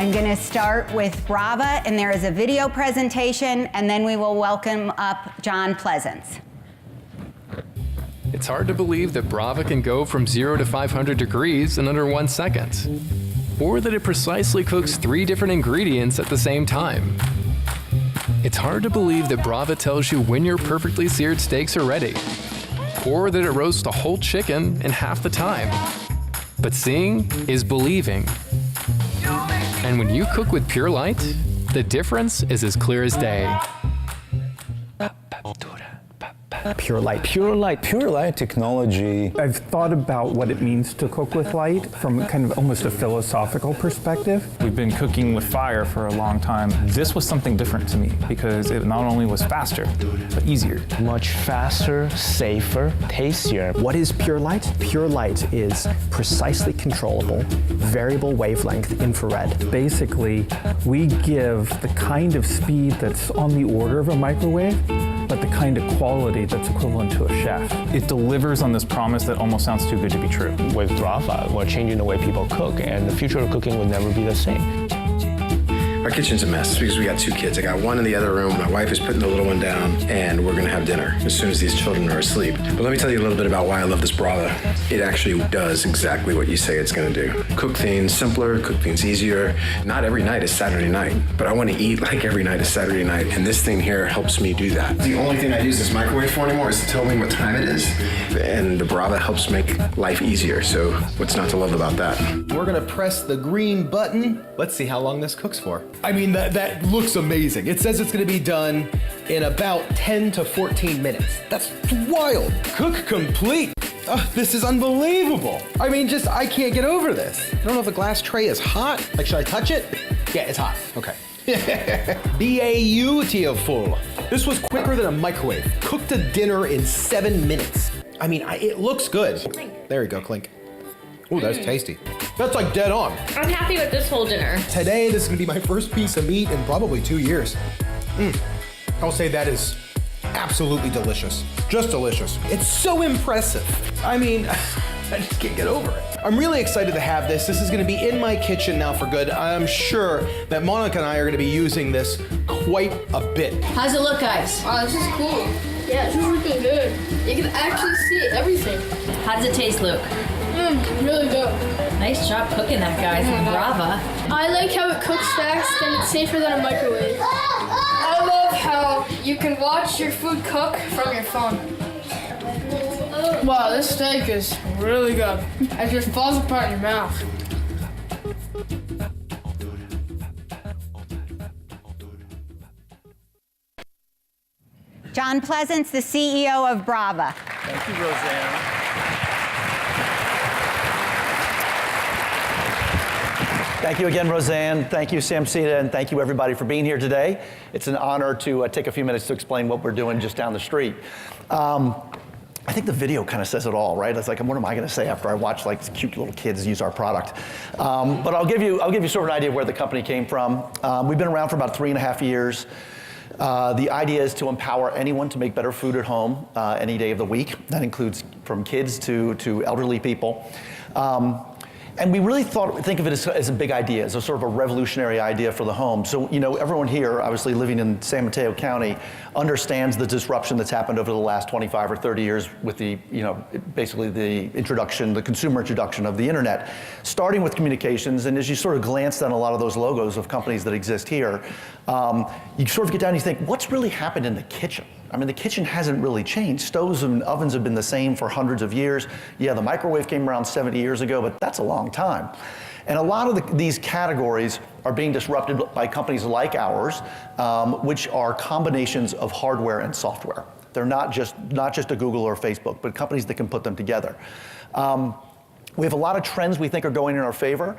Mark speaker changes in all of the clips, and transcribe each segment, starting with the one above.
Speaker 1: I'm going to start with BRAVA, and there is a video presentation, and then we will welcome up John Pleasance.
Speaker 2: It's hard to believe that BRAVA can go from 0 to 500 degrees in under 1 second, or that it precisely cooks 3 different ingredients at the same time. It's hard to believe that BRAVA tells you when your perfectly seared steaks are ready, or that it roasts a whole chicken in half the time. But seeing is believing. And when you cook with Pure Light, the difference is as clear as day.
Speaker 3: Pure Light. Pure Light. Pure Light technology.
Speaker 4: I've thought about what it means to cook with light from kind of almost a philosophical perspective.
Speaker 5: We've been cooking with fire for a long time. This was something different to me because it not only was faster, but easier.
Speaker 6: Much faster, safer, tastier.
Speaker 3: What is Pure Light? Pure Light is precisely controllable, variable wavelength infrared.
Speaker 4: Basically, we give the kind of speed that's on the order of a microwave, but the kind of quality that's equivalent to a chef.
Speaker 5: It delivers on this promise that almost sounds too good to be true.
Speaker 6: With BRAVA, we're changing the way people cook, and the future of cooking will never be the same.
Speaker 7: Our kitchen's a mess because we got 2 kids. I got one in the other room. My wife is putting the little one down, and we're gonna have dinner as soon as these children are asleep. But let me tell you a little bit about why I love this BRAVA. It actually does exactly what you say it's gonna do. Cook things simpler, cook things easier. Not every night is Saturday night, but I wanna eat like every night is Saturday night, and this thing here helps me do that. The only thing I use this microwave for anymore is to tell me what time it is, and the BRAVA helps make life easier, so what's not to love about that?
Speaker 8: We're gonna press the green button. Let's see how long this cooks for. I mean, that looks amazing. It says it's gonna be done in about 10 to 14 minutes. That's wild. Cook complete. Oh, this is unbelievable. I mean, I can't get over this. I don't know if a glass tray is hot. Like, should I touch it? Yeah, it's hot. Okay. Beautiful. This was quicker than a microwave. Cooked a dinner in 7 minutes. I mean, it looks good. There you go, Clink. Ooh, that's tasty. That's like dead on.
Speaker 9: I'm happy with this whole dinner.
Speaker 8: Today, this is gonna be my first piece of meat in probably 2 years. I'll say that is absolutely delicious. Just delicious. It's so impressive. I mean, I just can't get over it. I'm really excited to have this. This is gonna be in my kitchen now for good. I'm sure that Monica and I are gonna be using this quite a bit.
Speaker 9: How's it look, guys?
Speaker 10: Wow, this is cool. Yeah, this is looking good. You can actually see everything.
Speaker 9: How does it taste, Luke?
Speaker 10: Really good.
Speaker 9: Nice job cooking that, guys, from BRAVA.
Speaker 10: I like how it cooks fast and it's safer than a microwave. I love how you can watch your food cook from your phone. Wow, this steak is really good. It just falls apart in your mouth.
Speaker 1: John Pleasance, the CEO of BRAVA.
Speaker 3: Thank you, Roseanne. Thank you again, Roseanne. Thank you, SAMCEDA, and thank you, everybody, for being here today. It's an honor to take a few minutes to explain what we're doing just down the street. I think the video kind of says it all, right? It's like, what am I going to say after I watch like cute little kids use our product? But I'll give you sort of an idea of where the company came from. We've been around for about 3.5 years. The idea is to empower anyone to make better food at home any day of the week. That includes from kids to elderly people. And we really think of it as a big idea, as a sort of a revolutionary idea for the home. So, you know, everyone here, obviously living in San Mateo County, understands the disruption that's happened over the last 25 or 30 years with the, you know, basically the introduction, the consumer introduction of the internet, starting with communications. And as you sort of glance down a lot of those logos of companies that exist here, you sort of get down and you think, what's really happened in the kitchen? I mean, the kitchen hasn't really changed. Stoves and ovens have been the same for hundreds of years. Yeah, the microwave came around 70 years ago, but that's a long time. And a lot of these categories are being disrupted by companies like ours, which are combinations of hardware and software. They're not just a Google or Facebook, but companies that can put them together. We have a lot of trends we think are going in our favor.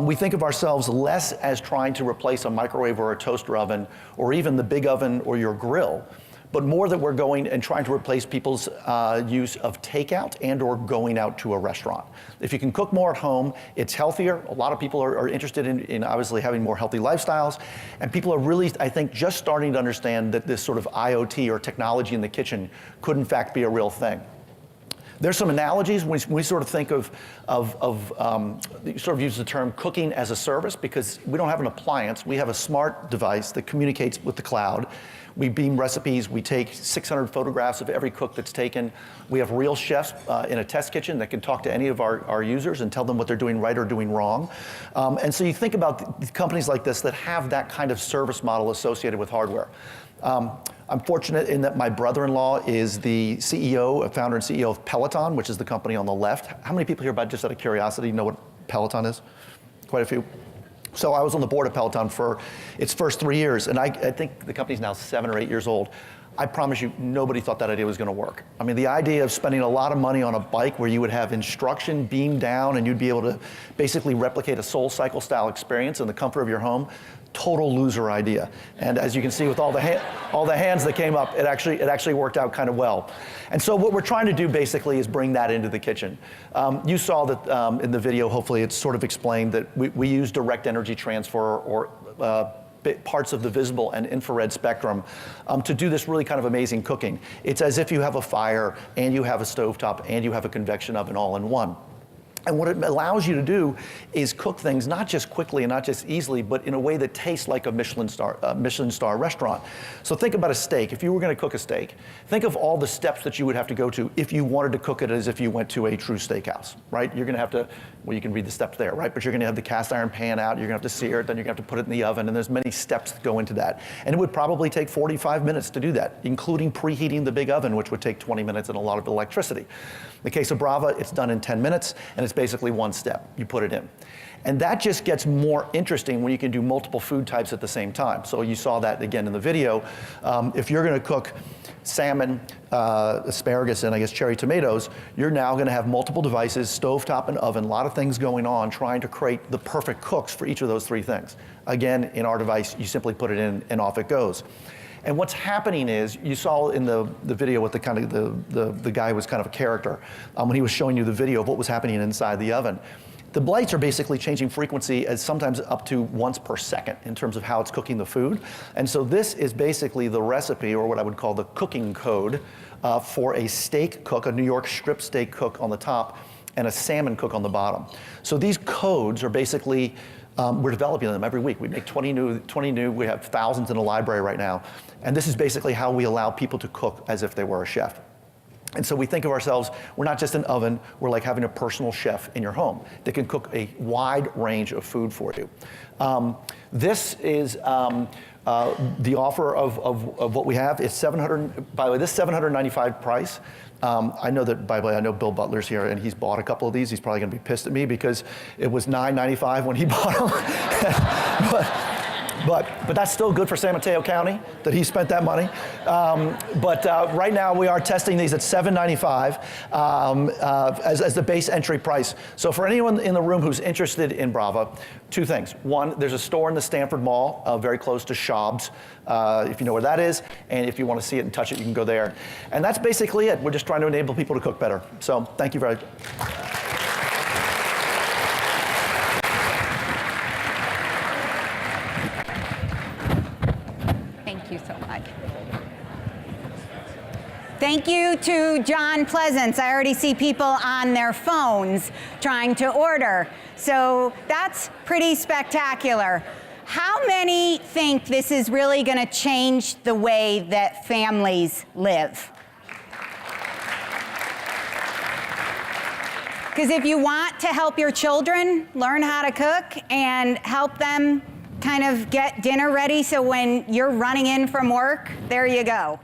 Speaker 3: We think of ourselves less as trying to replace a microwave or a toaster oven, or even the big oven or your grill, but more that we're going and trying to replace people's use of takeout and or going out to a restaurant. If you can cook more at home, it's healthier. A lot of people are interested in obviously having more healthy lifestyles. And people are really, I think, just starting to understand that this sort of IoT or technology in the kitchen could in fact be a real thing. There's some analogies when we sort of think of sort of use the term cooking as a service, because we don't have an appliance, we have a smart device that communicates with the cloud. We beam recipes, we take 600 photographs of every cook that's taken. We have real chefs in a test kitchen that can talk to any of our users and tell them what they're doing right or doing wrong. And so you think about companies like this that have that kind of service model associated with hardware. I'm fortunate in that my brother-in-law is the CEO, founder and CEO of Peloton, which is the company on the left. How many people here, just out of curiosity, know what Peloton is? Quite a few. So I was on the board of Peloton for its first 3 years, and I think the company's now 7 or 8 years old. I promise you, nobody thought that idea was going to work. I mean, the idea of spending a lot of money on a bike where you would have instruction beamed down and you'd be able to basically replicate a SoulCycle style experience in the comfort of your home, total loser idea. And as you can see with all the hands that came up, it actually worked out kind of well. And so what we're trying to do basically is bring that into the kitchen. You saw that in the video, hopefully it's sort of explained that we use direct energy transfer or parts of the visible and infrared spectrum to do this really kind of amazing cooking. It's as if you have a fire and you have a stovetop and you have a convection oven all in one. And what it allows you to do is cook things not just quickly and not just easily, but in a way that tastes like a Michelin star restaurant. So think about a steak. If you were going to cook a steak, think of all the steps that you would have to go to if you wanted to cook it as if you went to a true steakhouse, right? You're going to have to, well, you can read the steps there, right? But you're going to have the cast iron pan out, you're going to have to sear it, then you're going to have to put it in the oven, and there's many steps that go into that. And it would probably take 45 minutes to do that, including preheating the big oven, which would take 20 minutes and a lot of electricity. In the case of BRAVA, it's done in 10 minutes, and it's basically one step. You put it in. And that just gets more interesting when you can do multiple food types at the same time. So you saw that again in the video. If you're going to cook salmon, asparagus, and I guess cherry tomatoes, you're now going to have multiple devices, stovetop and oven, a lot of things going on, trying to create the perfect cooks for each of those three things. Again, in our device, you simply put it in and off it goes. And what's happening is, you saw in the video with the kind of the guy who was kind of a character, when he was showing you the video of what was happening inside the oven. The lights are basically changing frequency as sometimes up to once per second in terms of how it's cooking the food. And so this is basically the recipe, or what I would call the cooking code, for a steak cook, a New York strip steak cook on the top, and a salmon cook on the bottom. So these codes are basically, we're developing them every week. We make 20 new, we have thousands in a library right now. And this is basically how we allow people to cook as if they were a chef. And so we think of ourselves, we're not just an oven, we're like having a personal chef in your home that can cook a wide range of food for you. This is the offer of what we have. It's $700, by the way, this $795 price. I know that, by the way, I know Bill Butler's here and he's bought a couple of these. He's probably gonna be pissed at me because it was $9.95 when he bought them. But that's still good for San Mateo County that he spent that money. But right now we are testing these at $7.95 as the base entry price. So for anyone in the room who's interested in BRAVA, two things. One, there's a store in the Stanford Mall very close to Schaub's, if you know where that is. And if you want to see it and touch it, you can go there. And that's basically it. We're just trying to enable people to cook better. So thank you very much.
Speaker 1: Thank you to John Pleasance. I already see people on their phones trying to order. So that's pretty spectacular. How many think this is really going to change the way that families live? Because if you want to help your children learn how to cook and help them kind of get dinner ready so when you're running in from work, there you go.